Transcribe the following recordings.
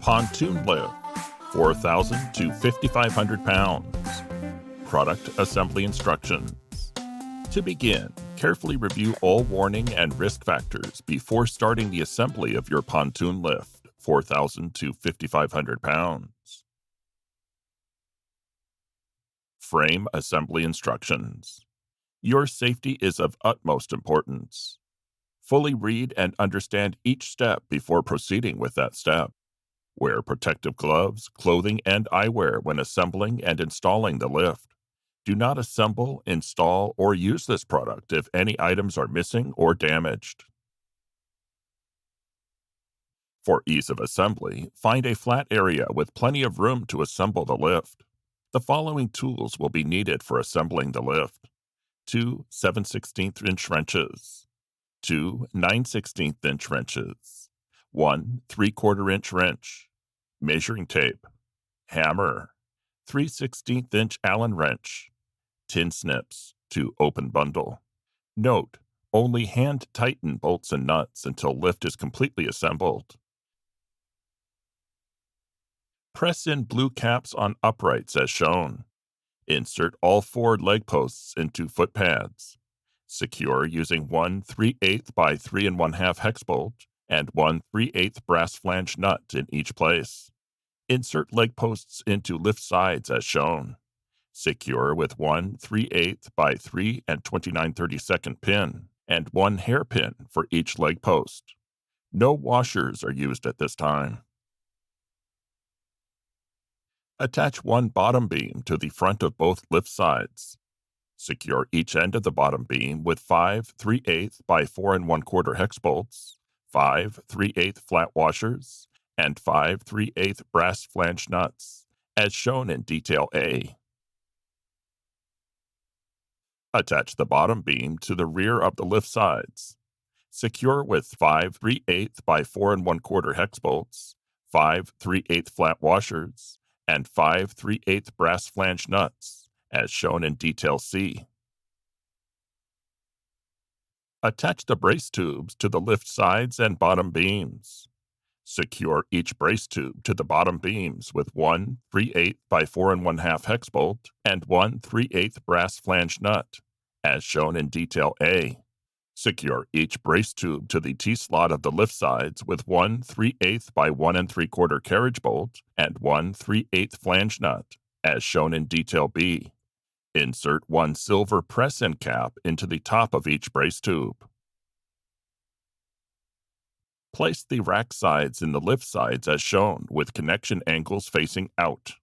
Pontoon Lift, 4,000 to 5,500 pounds. Product assembly instructions. To begin, carefully review all warning and risk factors before starting the assembly of your Pontoon Lift, 4,000 to 5,500 pounds. Frame assembly instructions. Your safety is of utmost importance. Fully read and understand each step before proceeding with that step. Wear protective gloves, clothing, and eyewear when assembling and installing the lift. Do not assemble, install, or use this product if any items are missing or damaged. For ease of assembly, find a flat area with plenty of room to assemble the lift. The following tools will be needed for assembling the lift: 2 7/16 inch wrenches, 2 9/16 inch wrenches, 1 3/4 inch wrench, measuring tape, hammer, 3/16 inch Allen wrench, tin snips to open bundle. Note: only hand tighten bolts and nuts until lift is completely assembled. Press in blue caps on uprights as shown. Insert all 4 leg posts into foot pads. Secure using 1 3/8 by 3 1/2 hex bolt and 1 3/8 brass flange nut in each place. Insert leg posts into lift sides as shown. Secure with 1 3/8 by 3 29/32 pin and 1 hairpin for each leg post. No washers are used at this time. Attach 1 bottom beam to the front of both lift sides. Secure each end of the bottom beam with 5 3/8 by 4 1/4 hex bolts, 5 3/8 flat washers, and 5 3/8 brass flange nuts, as shown in detail A. Attach the bottom beam to the rear of the lift sides. Secure with 5 3/8 by 4 1/4 hex bolts, 5 3/8 flat washers, and 5 3/8 brass flange nuts, as shown in detail C. Attach the brace tubes to the lift sides and bottom beams. Secure each brace tube to the bottom beams with 1 3/8 by 4 1/2 hex bolt and 1 3/8 brass flange nut, as shown in detail A. Secure each brace tube to the T-slot of the lift sides with 1 3/8 by 1 3/4 carriage bolt and 1 3/8 flange nut, as shown in detail B. Insert 1 silver press-in cap into the top of each brace tube. Place the rack sides in the lift sides as shown with connection angles facing out.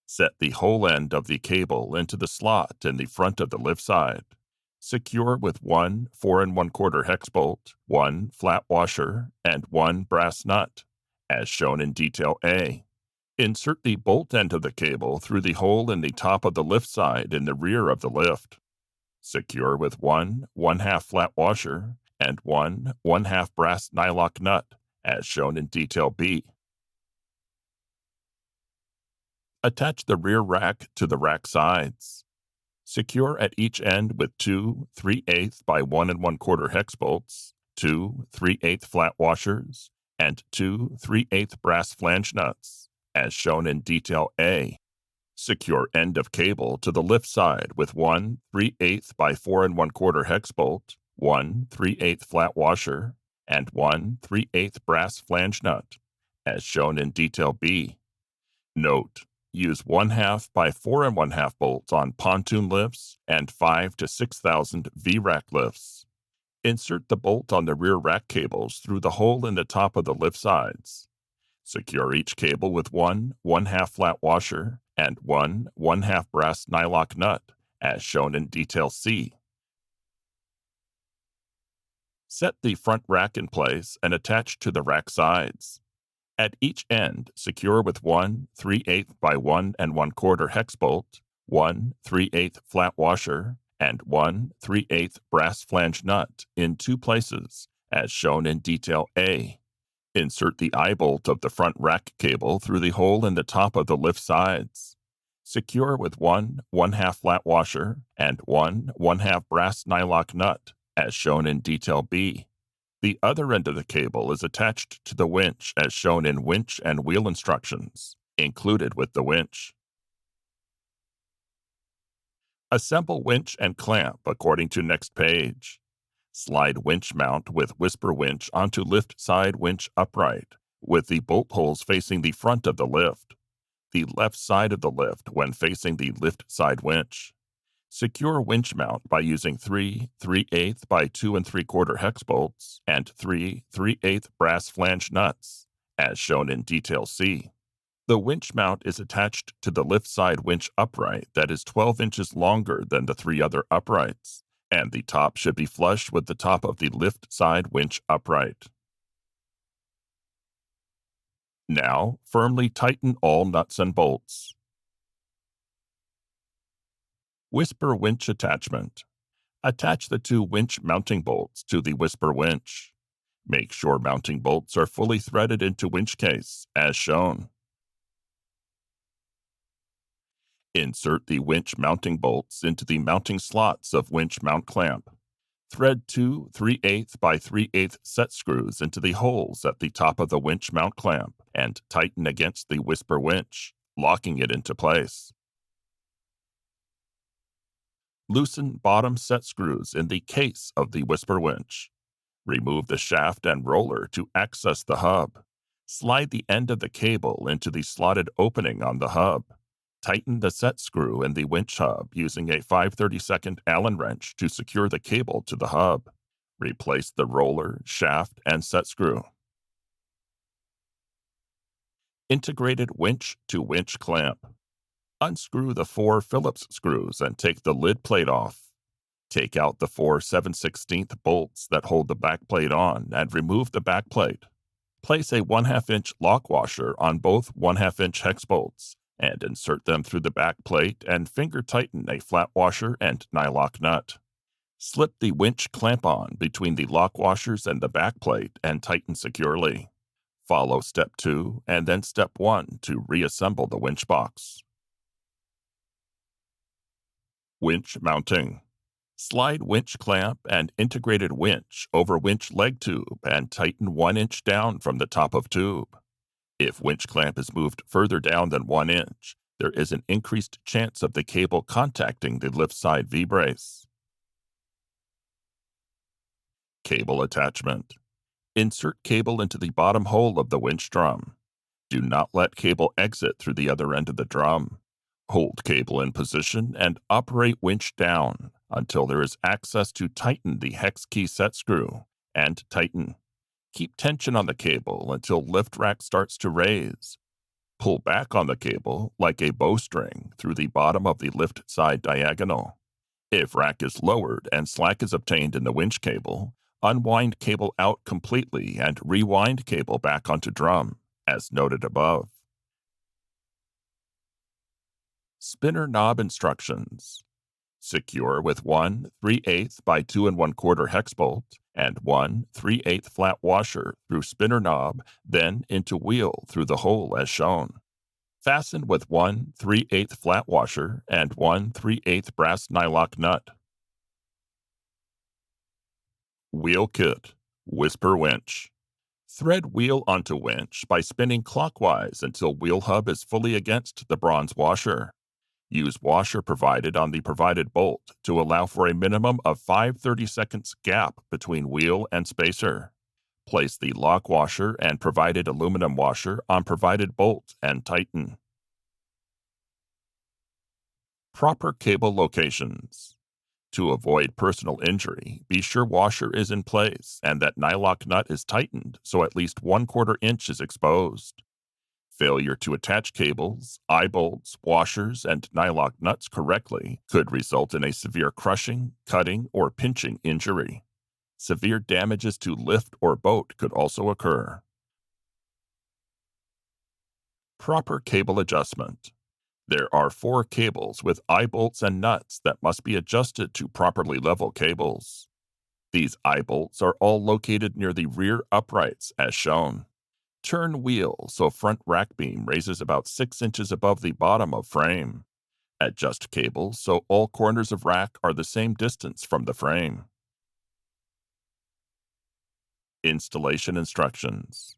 Set the whole end of the cable into the slot in the front of the lift side. Secure with 1 4 1/4 hex bolt, 1 flat washer, and 1 brass nut, as shown in detail A. Insert the bolt end of the cable through the hole in the top of the lift side in the rear of the lift. Secure with 1 1/2 flat washer and 1 1/2 brass nylock nut, as shown in detail B. Attach the rear rack to the rack sides. Secure at each end with 2 3/8 by 1 1/4 hex bolts, 2 3/8 flat washers, and 2 3/8 brass flange nuts, as shown in detail A. Secure end of cable to the lift side with 1 3/8 by 4 1/4 hex bolt, 1 3/8 flat washer, and 1 3/8 brass flange nut, as shown in detail B. Note: use 1/2 by 4 1/2 bolts on pontoon lifts and 5 to 6,000 V-rack lifts. Insert the bolt on the rear rack cables through the hole in the top of the lift sides. Secure each cable with 1 1/2 flat washer and 1 1/2 brass nylock nut, as shown in detail C. Set the front rack in place and attach to the rack sides. At each end, secure with 1 3/8 by 1 1/4 hex bolt, 1 3/8 flat washer, and 1 3/8 brass flange nut in 2 places, as shown in detail A. Insert the eye bolt of the front rack cable through the hole in the top of the lift sides. Secure with 1 1/2 flat washer and 1 1/2 brass nylock nut, as shown in detail B. The other end of the cable is attached to the winch as shown in winch and wheel instructions, included with the winch. Assemble winch and clamp according to next page. Slide winch mount with whisper winch onto lift side winch upright, with the bolt holes facing the front of the lift. The left side of the lift when facing the lift side winch. Secure winch mount by using 3/3/8 by 2 3/4 hex bolts and 3/3/8 brass flange nuts, as shown in Detail C. The winch mount is attached to the lift side winch upright that is 12 inches longer than the three other uprights, and the top should be flush with the top of the lift side winch upright. Now, firmly tighten all nuts and bolts. Whisper winch attachment. Attach the two winch mounting bolts to the whisper winch. Make sure mounting bolts are fully threaded into winch case, as shown. Insert the winch mounting bolts into the mounting slots of winch mount clamp. Thread 2 3/8 by 3/8 set screws into the holes at the top of the winch mount clamp and tighten against the whisper winch, locking it into place. Loosen bottom set screws in the case of the whisper winch. Remove the shaft and roller to access the hub. Slide the end of the cable into the slotted opening on the hub. Tighten the set screw in the winch hub using a 5/32 Allen wrench to secure the cable to the hub. Replace the roller, shaft, and set screw. Integrated winch to winch clamp. Unscrew the 4 Phillips screws and take the lid plate off. Take out the 4 7/16 bolts that hold the back plate on and remove the back plate. Place a 1/2 inch lock washer on both 1/2 inch hex bolts and insert them through the back plate and finger tighten a flat washer and nylock nut. Slip the winch clamp on between the lock washers and the back plate and tighten securely. Follow step 2 and then step 1 to reassemble the winch box. Winch mounting. Slide winch clamp and integrated winch over winch leg tube and tighten 1 inch down from the top of tube. If winch clamp is moved further down than 1 inch, there is an increased chance of the cable contacting the lift side V-brace. Cable attachment. Insert cable into the bottom hole of the winch drum. Do not let cable exit through the other end of the drum. Hold cable in position and operate winch down until there is access to tighten the hex key set screw, and tighten. Keep tension on the cable until lift rack starts to raise. Pull back on the cable like a bowstring through the bottom of the lift side diagonal. If rack is lowered and slack is obtained in the winch cable, unwind cable out completely and rewind cable back onto drum, as noted above. Spinner knob instructions. Secure with 1 3/8 by 2 1/4 hex bolt and 1 3/8 flat washer through spinner knob, then into wheel through the hole as shown. Fasten with 1 3/8 flat washer and 1 3/8 brass nylock nut. Wheel kit. Whisper winch. Thread wheel onto winch by spinning clockwise until wheel hub is fully against the bronze washer. Use washer provided on the provided bolt to allow for a minimum of 5/32 gap between wheel and spacer. Place the lock washer and provided aluminum washer on provided bolt and tighten. Proper cable locations. To avoid personal injury, be sure washer is in place and that nylock nut is tightened so at least 1/4 inch is exposed. Failure to attach cables, eye bolts, washers, and nylock nuts correctly could result in a severe crushing, cutting, or pinching injury. Severe damages to lift or boat could also occur. Proper cable adjustment. There are 4 cables with eye bolts and nuts that must be adjusted to properly level cables. These eye bolts are all located near the rear uprights as shown. Turn wheel so front rack beam raises about 6 inches above the bottom of frame. Adjust cables so all corners of rack are the same distance from the frame. Installation instructions.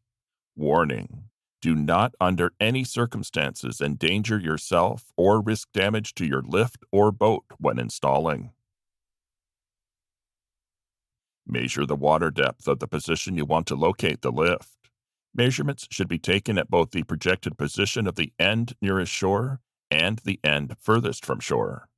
Warning: do not under any circumstances endanger yourself or risk damage to your lift or boat when installing. Measure the water depth of the position you want to locate the lift. Measurements should be taken at both the projected position of the end nearest shore and the end furthest from shore.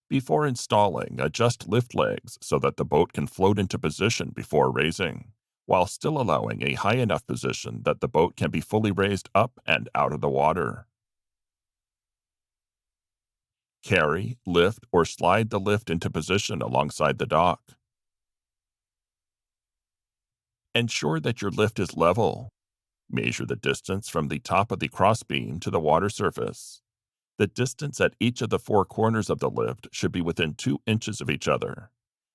Before installing, adjust lift legs so that the boat can float into position before raising, while still allowing a high enough position that the boat can be fully raised up and out of the water. Carry, lift, or slide the lift into position alongside the dock. Ensure that your lift is level. Measure the distance from the top of the crossbeam to the water surface. The distance at each of the four corners of the lift should be within 2 inches of each other.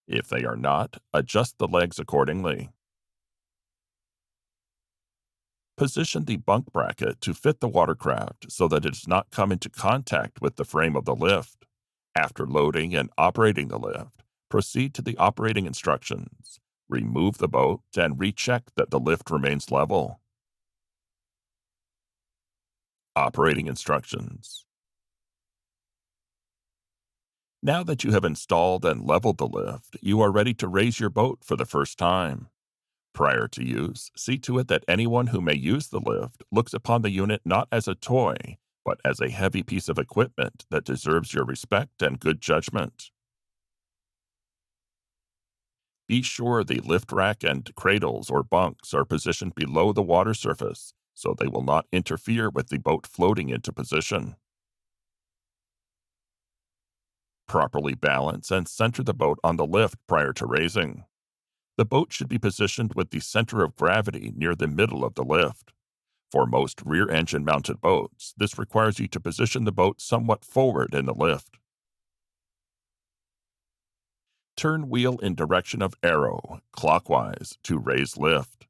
If they are not, adjust the legs accordingly. Position the bunk bracket to fit the watercraft so that it does not come into contact with the frame of the lift. After loading and operating the lift, proceed to the operating instructions. Remove the boat and recheck that the lift remains level. Operating instructions. Now that you have installed and leveled the lift, you are ready to raise your boat for the first time. Prior to use, see to it that anyone who may use the lift looks upon the unit not as a toy, but as a heavy piece of equipment that deserves your respect and good judgment. Be sure the lift rack and cradles or bunks are positioned below the water surface so they will not interfere with the boat floating into position. Properly balance and center the boat on the lift prior to raising. The boat should be positioned with the center of gravity near the middle of the lift. For most rear-engine mounted boats, this requires you to position the boat somewhat forward in the lift. Turn wheel in direction of arrow, clockwise, to raise lift.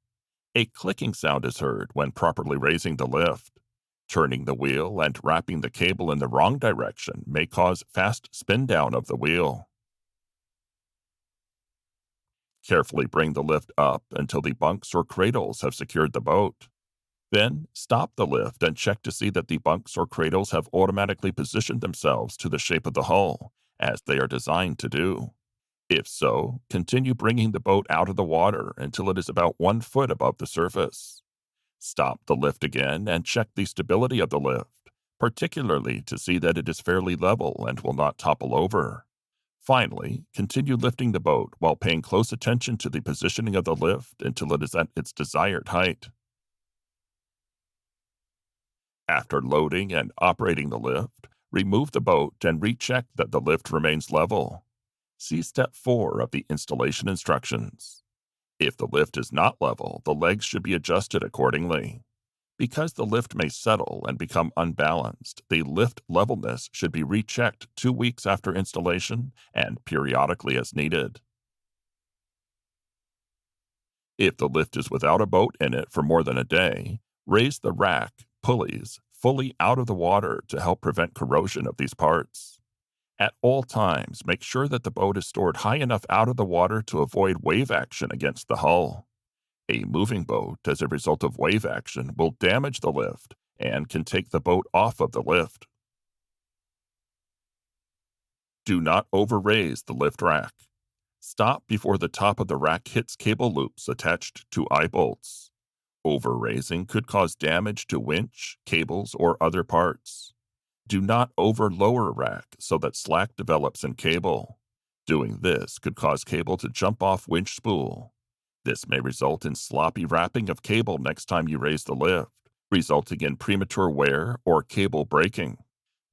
A clicking sound is heard when properly raising the lift. Turning the wheel and wrapping the cable in the wrong direction may cause fast spin down of the wheel. Carefully bring the lift up until the bunks or cradles have secured the boat. Then, stop the lift and check to see that the bunks or cradles have automatically positioned themselves to the shape of the hull, as they are designed to do. If so, continue bringing the boat out of the water until it is about 1 foot above the surface. Stop the lift again and check the stability of the lift, particularly to see that it is fairly level and will not topple over. Finally, continue lifting the boat while paying close attention to the positioning of the lift until it is at its desired height. After loading and operating the lift, remove the boat and recheck that the lift remains level. See Step 4 of the installation instructions. If the lift is not level, the legs should be adjusted accordingly. Because the lift may settle and become unbalanced, the lift levelness should be rechecked 2 weeks after installation and periodically as needed. If the lift is without a boat in it for more than a day, raise the rack, pulleys, fully out of the water to help prevent corrosion of these parts. At all times, make sure that the boat is stored high enough out of the water to avoid wave action against the hull. A moving boat, as a result of wave action, will damage the lift and can take the boat off of the lift. Do not over-raise the lift rack. Stop before the top of the rack hits cable loops attached to eye bolts. Over-raising could cause damage to winch, cables, or other parts. Do not over-lower rack so that slack develops in cable. Doing this could cause cable to jump off winch spool. This may result in sloppy wrapping of cable next time you raise the lift, resulting in premature wear or cable breaking.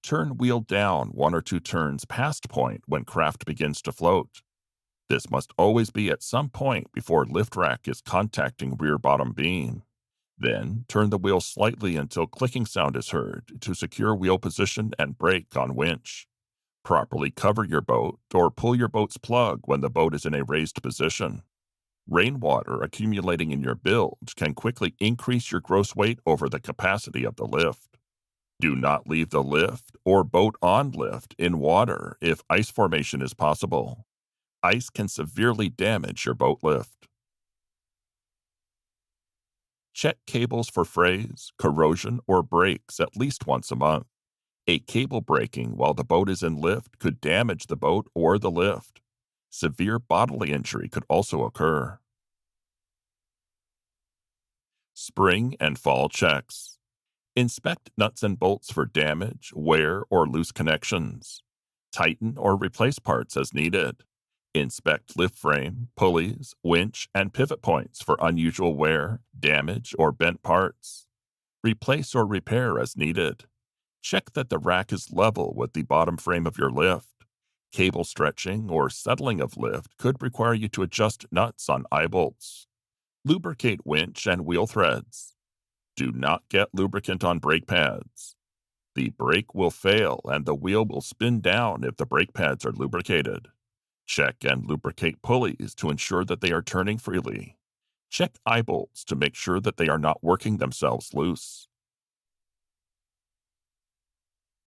Turn wheel down 1 or 2 turns past point when craft begins to float. This must always be at some point before lift rack is contacting rear bottom beam. Then, turn the wheel slightly until clicking sound is heard to secure wheel position and brake on winch. Properly cover your boat or pull your boat's plug when the boat is in a raised position. Rainwater accumulating in your bilge can quickly increase your gross weight over the capacity of the lift. Do not leave the lift or boat on lift in water if ice formation is possible. Ice can severely damage your boat lift. Check cables for frays, corrosion, or breaks at least once a month. A cable breaking while the boat is in lift could damage the boat or the lift. Severe bodily injury could also occur. Spring and fall checks. Inspect nuts and bolts for damage, wear, or loose connections. Tighten or replace parts as needed. Inspect lift frame, pulleys, winch, and pivot points for unusual wear, damage, or bent parts. Replace or repair as needed. Check that the rack is level with the bottom frame of your lift. Cable stretching or settling of lift could require you to adjust nuts on eye bolts. Lubricate winch and wheel threads. Do not get lubricant on brake pads. The brake will fail and the wheel will spin down if the brake pads are lubricated. Check and lubricate pulleys to ensure that they are turning freely. Check eye bolts to make sure that they are not working themselves loose.